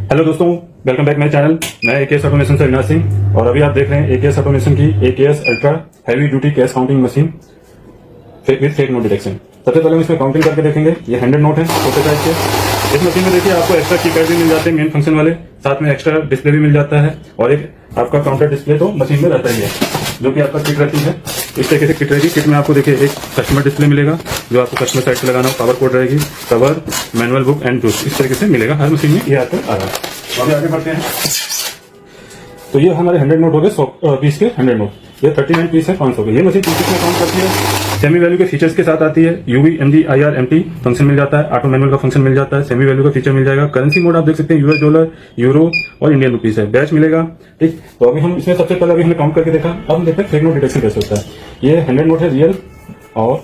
Hello दोस्तों, welcome back my channel. मैं AKS automation से अविनाश सिंह और अभी आप देख रहे हैं एकेएस ऑटोमेशन की AKS ultra heavy duty cash counting machine with fake note detection. सबसे पहले हम इसमें काउंटिंग करके देखेंगे। ये 100 नोट है छोटे साइज के। इस मशीन में देखिए आपको एक्स्ट्रा कीपैड भी मिल जाते हैं मेन फंक्शन वाले, साथ में एक्स्ट्रा डिस्प्ले भी मिल जाता है और एक आपका काउंटर डिस्प्ले तो मशीन में रहता ही है, जो कि आपका किट रहती है। इस तरीके से किट रहेगी। किट में आपको देखिए एक कस्टमर डिस्प्ले मिलेगा जो आपको कस्टमर साइड पे लगाना हो, पावर कोड रहेगी, cover, manual book and tools, इस तरीके से मिलेगा हर मशीन में। ये आपको आ रहा है। अभी आगे बढ़ते हैं। तो ये हमारे 100 नोट हो गए, 100 पीस के 100 नोट। ये 39 पीस है 500 के। ये मशीन पीसेस में काउंट करती है। सेमी वैल्यू के फीचर्स के साथ आती है। UV, MG, IR, MT function मिल जाता है। ऑटो मैनुअल का फंक्शन मिल जाता है। सेमी वैल्यू का फीचर मिल जाएगा। करेंसी मोड आप देख सकते हैं यूएस डॉलर, यूरो और इंडियन रुपीस है। बैच मिलेगा। ठीक, तो अभी हम इसमें सबसे पहले अभी हमने काउंट करके देखा। अब हम देखते हैं फेक नोट डिटेक्शन कैसे होता है। ये 100 नोट है रियल और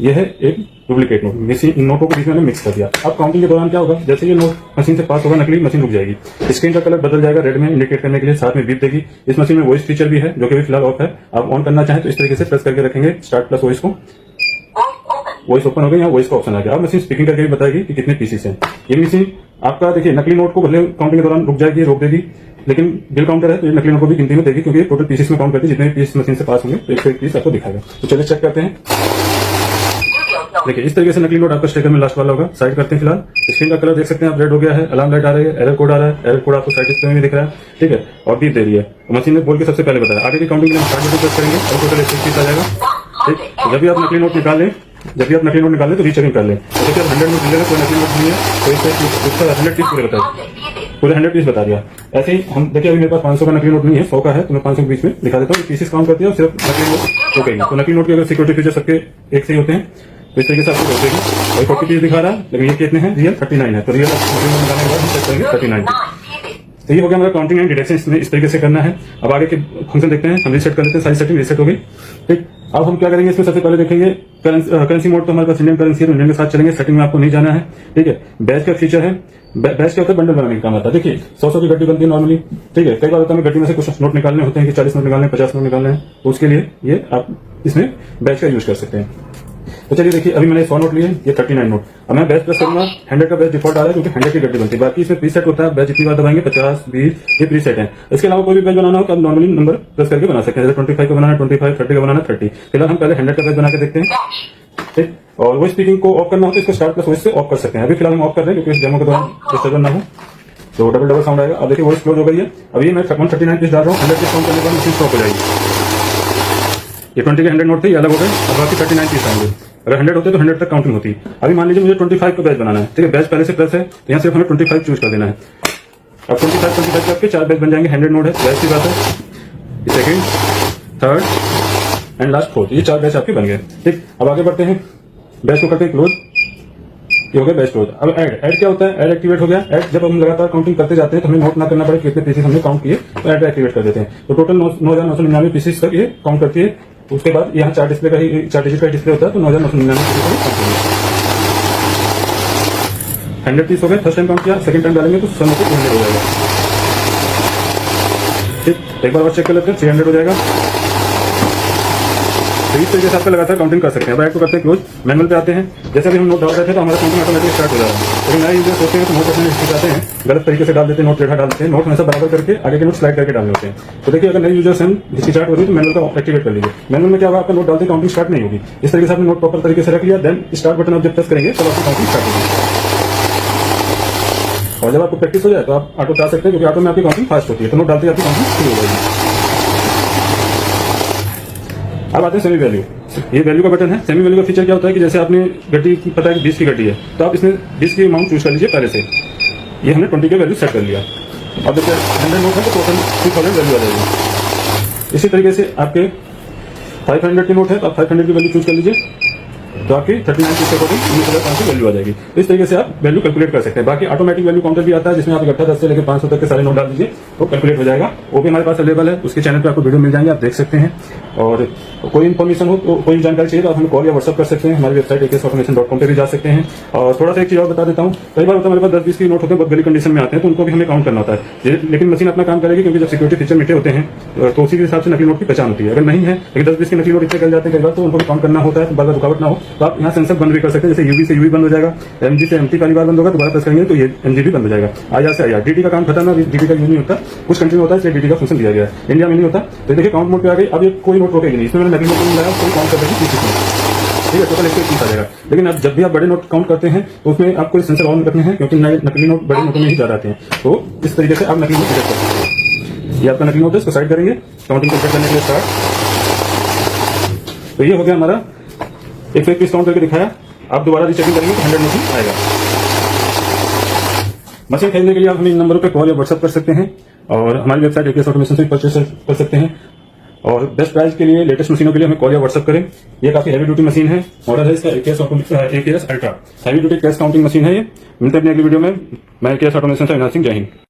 यह है एक डुप्लीकेट नोट। इन नोटों को बीच में मिक्स कर दिया। अब काउंटिंग के दौरान क्या होगा, जैसे ये नोट मशीन से पास होगा नकली, मशीन रुक जाएगी। स्क्रीन का कलर बदल जाएगा रेड में इंडिकेट करने के लिए, साथ में बीप देगी। इस मशीन में वॉइस फीचर भी है जो कि अभी फिलहाल ऑफ है। आप ऑन करना चाहें तो इस तरीके से प्रेस करके रखेंगे स्टार्ट प्लस वॉइस को, वॉइस ओपन हो गई, यहाँ वॉइस का ऑप्शन आ गया। अब मशीन स्पीकिंग करके भी बताएगी कि कितने पीसेस हैं। ये मशीन आपका देखिए नकली नोट को भले काउंटिंग के दौरान रुक जाएगी, रोक देगी, लेकिन बिल काउंटर है तो ये नकली नोट को भी गिनती में देगी, क्योंकि ये टोटल पीसेस में काउंट करती है। जितने पीस मशीन से पास होंगे तो 101 पीस आपको दिखाएगा। तो चलिए चेक करते हैं। देखिए इस तरीके से नकली नोट आपका स्टिकर में लास्ट वाला होगा। साइड करते हैं। फिलहाल स्क्रीन का कलर देख सकते हैं आप, रेड हो गया है। अलार्म लाइट आ रही है, एरर कोड आ रहा है। एरर कोड आपको साइड डिस्प्ले में भी दिख रहा है। ठीक है, और बीप दे रही है। मशीन ने बोल के सबसे पहले बताया। आगे की काउंटिंग में हम स्टार्ट बटन प्रेस करेंगे और टोटल 101 पीस आ जाएगा। ठीक, जब भी आप नकली नोट निकाल लें तो रीचेकिंग कर लें। जैसे 100 नोट मिलेगा, कोई नकली नोट नहीं है तो इसका 100 पीस पूरे पूरे 100 पीस बता दिया। ऐसे ही हम देखिए, अभी मेरे पास 500 का नकली नोट नहीं है, 100 का है, तो मैं 500 के बीच में दिखा देता हूँ। पीसेस काउंट करती है और सिर्फ नकली नोट रोकेगी। तो नकली नोट के अगर सिक्योरिटी फीचर सबके एक से ही होते हैं तो इस तरीके से आपको रोकेगी। और 40 पीस दिखा रहा है, लेकिन ये कितने हैं, रियल 39 है। तो रियल निकालने के बाद हम चेक करेंगे 39। तो ये हो गया हमारा काउंटिंग एंड डिटेक्शन। इसमें इस तरीके से करना है। अब आगे के फंक्शन देखते हैं। हम रीसेट कर लेते हैं। सारी सेटिंग रीसेट हो गई। ठीक, अब हम क्या करेंगे, इसमें सबसे पहले देखेंगे करेंसी मोड। तो हमारे पास इंडियन करेंसी है तो इंडियन के साथ चलेंगे। सेटिंग में आपको नहीं जाना है। ठीक है, बैच का फीचर है। बैच क्या होता है, बंडल बनाने का काम आता है। देखिए 100 की गड्डी बनती है नॉर्मली। ठीक है, कई बार होता है गड्डी में से कुछ नोट निकालने होते हैं कि 40 नोट निकालने, 50 नोट निकालने हैं, तो उसके लिए ये आप इसमें बैच का यूज कर सकते हैं। तो चलिए देखिए, अभी मैंने 100 नोट लिए, ये 39 नोट। अब मैं बैच प्रेस करूंगा। 100 का बैच डिफॉल्ट आ रहा है क्योंकि 100 की गड्डी बनती है। बाकी इसमें प्रीसेट होता है। बैच जितनी बार दबाएंगे 50, 20 ये प्रीसेट है। इसके अलावा कोई भी बैच बनाना हो तो आप नॉर्मली नंबर प्रेस करके बना सकते हैं। जैसे 25 का बनाना, 25, 30 का बनाना, 30। फिलहाल हम पहले 100 का बैच बना के देखते हैं। ठीक, और वॉइस स्पीकिंग को ऑफ करना हो तो इसको स्टार्ट प्लस वॉइस से ऑफ कर सकते हैं। अभी फिलहाल हम ऑफ कर रहे हैं क्योंकि इस डेमो के दौरान डिस्टर्बेंस ना हो, तो डबल साउंड आएगा। अब देखिए वॉइस क्लोज हो गई है। अभी मैं 139 पीस डाल रहा हूँ। 100 पीस काउंट करने के बाद मशीन स्टॉप हो जाएगी। ये 20 के 100 नोट थे, ये अलग हो गए। अब बाकी 39 पीस आएंगे। अगर 100 होते तो 100 तक काउंटिंग होती। अभी मान लीजिए मुझे 25 का बैच बनाना है। ठीक है, बैच पहले से प्लस है तो यहाँ सिर्फ हमें 25 चूज कर देना है। अब 25 के आपके 4 बैच बन जाएंगे। 100 नोट है, बैच की बात है। Second, third and last fourth, ये 4 बैच आपके बन गए। ठीक, अब आगे बढ़ते हैं। बैच को करते हैं क्लोज। ये हो गया बैच क्लोज। अब ऐड क्या होता है, ऐड एक्टिवेट हो गया। ऐड जब हम लगातार काउंटिंग करते जाते हैं तो हमें नोट ना करना पड़े कितने पीसेस हमने काउंट किए, तो ऐड एक्टिवेट कर देते हैं। तो टोटल 9,999 पीसेस तक ये काउंट करती है। उसके बाद यहाँ 4 डिस्प्ले का ही 4 डिजिट का डिस्प्ले होता है, तो 9,999 100 पीस हो गए। फर्स्ट टाइम काउंट किया, सेकंड टाइम डालेंगे तो 100 हो जाएगा। ठीक, एक बार और चेक कर लेते हैं, 300 हो जाएगा। तो इस तरीके से आपका लगातार काउंटिंग कर सकते हैं। अब ऐड को करते हैं क्लोज। मैनुअल पे आते हैं। जैसे अभी हम नोट डाल रहे थे तो हमारा काउंटिंग ऑटोमेटिक स्टार्ट हो जाएगा। लेकिन नए यूजर सोचते हैं तो नोट अपने हिस्ट्री जाते हैं, गलत तरीके से डाल देते हैं, नोट टेढ़ा डाल देते हैं। नोट हमेशा बराबर करके आगे के नोट स्लाइड करके डालने होते हैं। तो देखिए, अगर नए यूजर से हिस्ट्री स्टार्ट हो रही है तो मैनुअल का एक्टिवेट कर लीजिए। मैनुअल में क्या होगा, आपका नोट डालते काउंटिंग स्टार्ट नहीं होगी। इस तरीके से आपने नोट प्रॉपर तरीके से रख लिया, देन स्टार्ट बटन आप जब प्रेस करेंगे तब आपकी काउंटिंग स्टार्ट होगी। और जब आपको प्रैक्टिस हो जाए तो आप ऑटो जा सकते हैं, क्योंकि ऑटो में आपकी काउंटिंग फास्ट होती है। तो नोट डालते आपकी काउंटिंग शुरू हो जाएगी। अब आते हैं सेमी वैल्यू। ये वैल्यू का बटन है। सेमी वैल्यू का फीचर क्या होता है कि जैसे आपने गड्डी की पता है कि 20 की गड्डी है, तो आप इसमें 20 की अमाउंट चूज कर लीजिए पहले से। ये हमने 20 के वैल्यू सेट कर लिया। अब देखिए 100 नोट है तो टोटल 2000 वैल्यू आ जाएगी। इसी तरीके से आपके 500 की नोट है तो आप 500 की वैल्यू चूज कर लीजिए, तो आपकी 39 के अकॉर्डिंग 19,500 वैल्यू आ जाएगी। इस तरीके से आप वैल्यू कैलकुलेट कर सकते हैं। बाकी ऑटोमेटिक वैल्यू काउंटर भी आता है, जिसमें आप इकट्ठा 10 से लेकर 500 तक के सारे नोट डाल दीजिए तो कैलकुलेट हो जाएगा। वो भी हमारे पास अवेलेबल है। उसके चैनल पे आपको वीडियो मिल जाएंगे, आप देख सकते हैं। और कोई इन्फॉर्मेशन हो, कोई जानकारी चाहिए तो आप हमें कॉल या व्हाट्सअप कर सकते हैं। हमारी वेबसाइट akesautomation.com पे भी जा सकते हैं। और थोड़ा सा एक चीज और बता देता हूँ, कई बार होता है हमारे पास 10-20 के नोट होते हैं, बहुत गली कंडीशन में आते हैं, तो उनको भी हमें काउंट करना होता है। लेकिन मशीन अपना काम करेगी, क्योंकि जब सिक्योरिटी फीचर मिटे होते हैं तो उसी के हिसाब से नकली नोट की पहचान होती है। अगर नहीं है, लेकिन 10-20 के नकली नोट इतने कर जाते हैं कई बार, तो उनको भी काउंट करना होता है। तो बार रुकावट ना हो तो आप यहाँ सेंसर बंद भी कर सकते हैं, जैसे यूवी से यूवी बंद हो जाएगा, एमजी से एमटी पहली बार बंद होगा, दोबारा प्रेस करेंगे तो ये एमजी भी बंद हो जाएगा, आईआर से आईआर। डीटी का काम खत्म है, डीटी का यूज नहीं होता, कुछ कंट्री में होता है, इसलिए डीटी का फंक्शन दिया गया है, इंडिया में नहीं होता। तो देखिए काउंट मोड पे आ गई, अब ये कोई नोट रोकेगी नहीं, इसमें मैंने नकली नोट नहीं लगाया, कोई काउंट कर देगी 30, ठीक है, टोटल 130 आ जाएगा। लेकिन अब जब भी आप बड़े नोट काउंट करते हैं तो उसमें आपको सेंसर ऑन रखने हैं, क्योंकि नकली नोट बड़े नोटों में ही ज्यादा आते हैं। तो इस तरीके से आप नकली नोट डिटेक्ट कर सकते हैं। ये आपका नकली नोट है, इसको साइड करेंगे, काउंटिंग कंप्लीट करने के लिए स्टार्ट। तो ये हो गया हमारा 131 काउंट करके दिखाया। आप दोबारा रीचेकिंग करेंगे तो 100 मशीन आएगा। मशीन खरीदने के लिए आप हमें इन नंबरों पे कॉल या व्हाट्सएप कर सकते हैं, और हमारी वेबसाइट एकेएस ऑटोमेशन से परचेस कर सकते हैं। और बेस्ट प्राइस के लिए, लेटेस्ट मशीनों के लिए हमें कॉल या व्हाट्सएप करें। ये काफी हैवी ड्यूटी मशीन है, मॉडल है इसका AKS ultra, heavy duty cash counting machine है ये। मिलते हैं अपनी अगली वीडियो में। मैं एकेएस ऑटोमेशन से अविनाश सिंह, जय हिंद।